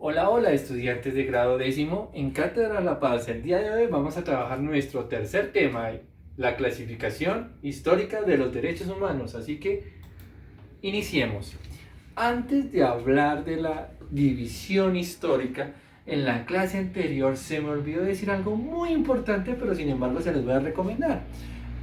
Hola, hola estudiantes de grado décimo en Cátedra La Paz. El día de hoy vamos a trabajar nuestro tercer tema, la clasificación histórica de los derechos humanos. Así que iniciemos. Antes de hablar de la división histórica, en la clase anterior se me olvidó decir algo muy importante, pero sin embargo se les voy a recomendar.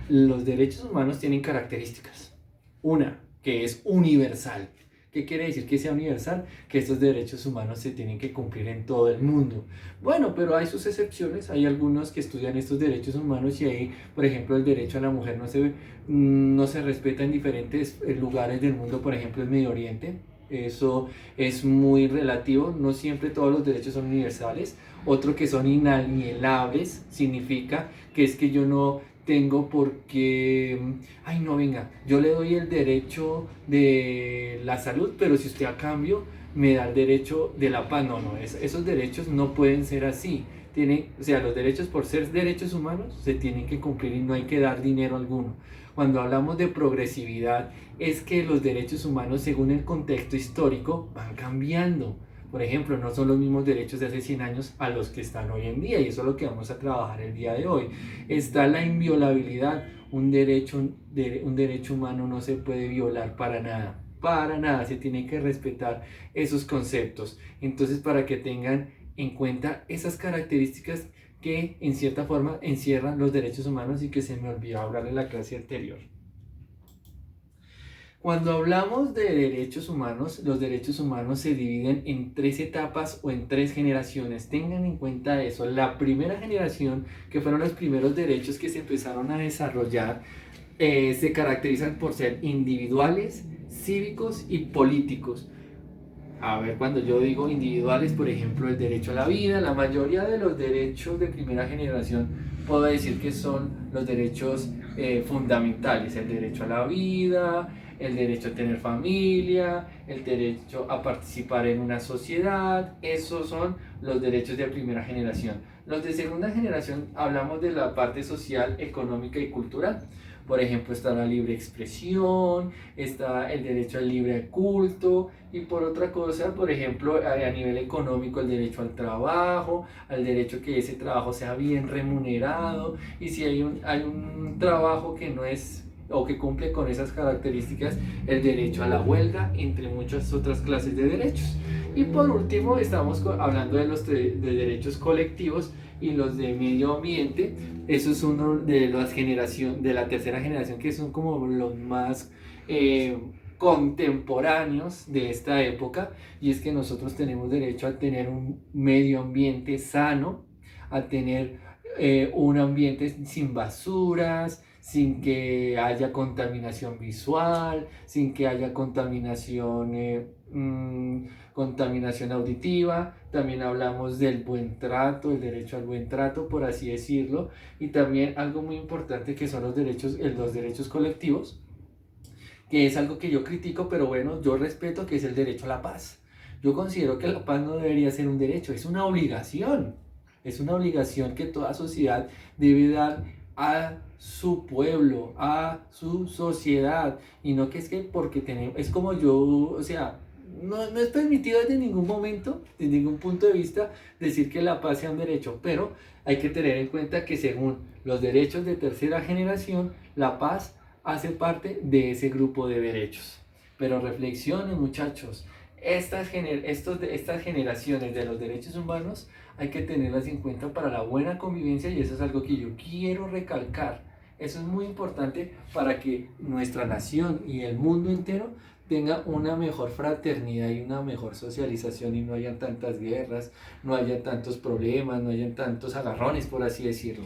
Los derechos humanos tienen características. Una, que es universal. ¿Qué quiere decir que sea universal? Que estos derechos humanos se tienen que cumplir en todo el mundo. Bueno, pero hay sus excepciones. Hay algunos que estudian estos derechos humanos y ahí, por ejemplo, el derecho a la mujer no se respeta en diferentes lugares del mundo, por ejemplo, en Medio Oriente. Eso es muy relativo, no siempre todos los derechos son universales. Otro que son inalienables significa que es que yo no tengo porque, ay no, venga, yo le doy el derecho de la salud, pero si usted a cambio me da el derecho de la paz, esos derechos no pueden ser así. O sea, los derechos por ser derechos humanos se tienen que cumplir y no hay que dar dinero alguno. Cuando hablamos de progresividad, es que los derechos humanos, según el contexto histórico, van cambiando. Por ejemplo, no son los mismos derechos de hace 100 años a los que están hoy en día, y eso es lo que vamos a trabajar el día de hoy. Está la inviolabilidad. Un derecho humano no se puede violar para nada, se tiene que respetar esos conceptos. Entonces, para que tengan en cuenta esas características que en cierta forma encierran los derechos humanos y que se me olvidó hablar en la clase anterior. Cuando hablamos de derechos humanos, los derechos humanos se dividen en tres etapas o en tres generaciones. Tengan en cuenta eso. La primera generación, que fueron los primeros derechos que se empezaron a desarrollar, se caracterizan por ser individuales, cívicos y políticos. A ver, cuando yo digo individuales, por ejemplo, el derecho a la vida, la mayoría de los derechos de primera generación puedo decir que son los derechos fundamentales, el derecho a la vida, el derecho a tener familia, el derecho a participar en una sociedad. Esos son los derechos de primera generación. Los de segunda generación hablamos de la parte social, económica y cultural. Por ejemplo, está la libre expresión, está el derecho al libre culto, y por otra cosa, por ejemplo, a nivel económico, el derecho al trabajo, al derecho que ese trabajo sea bien remunerado, y si hay un trabajo que no es o que cumple con esas características, el derecho a la huelga, entre muchas otras clases de derechos. Y por último, estamos hablando de los de derechos colectivos y los de medio ambiente. Eso es uno de de la tercera generación, que son como los más contemporáneos de esta época, y es que nosotros tenemos derecho a tener un medio ambiente sano, a tener un ambiente sin basuras, sin que haya contaminación visual, sin que haya contaminación auditiva. También hablamos del buen trato, el derecho al buen trato, por así decirlo, y también algo muy importante que son los derechos colectivos, que es algo que yo critico, pero bueno, yo respeto, que es el derecho a la paz. Yo considero que la paz no debería ser un derecho, es una obligación. Es una obligación que toda sociedad debe dar a su pueblo, a su sociedad, y no que es que porque tenemos, es como yo, o sea, no es permitido desde ningún momento, desde ningún punto de vista, decir que la paz sea un derecho, pero hay que tener en cuenta que según los derechos de tercera generación, la paz hace parte de ese grupo de derechos. Pero reflexionen, muchachos, estas generaciones de los derechos humanos hay que tenerlas en cuenta para la buena convivencia, y eso es algo que yo quiero recalcar. Eso es muy importante para que nuestra nación y el mundo entero tenga una mejor fraternidad y una mejor socialización, y no haya tantas guerras, no haya tantos problemas, no haya tantos agarrones, por así decirlo.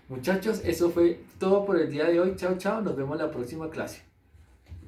Muchachos, eso fue todo por el día de hoy. Chao, chao. Nos vemos en la próxima clase.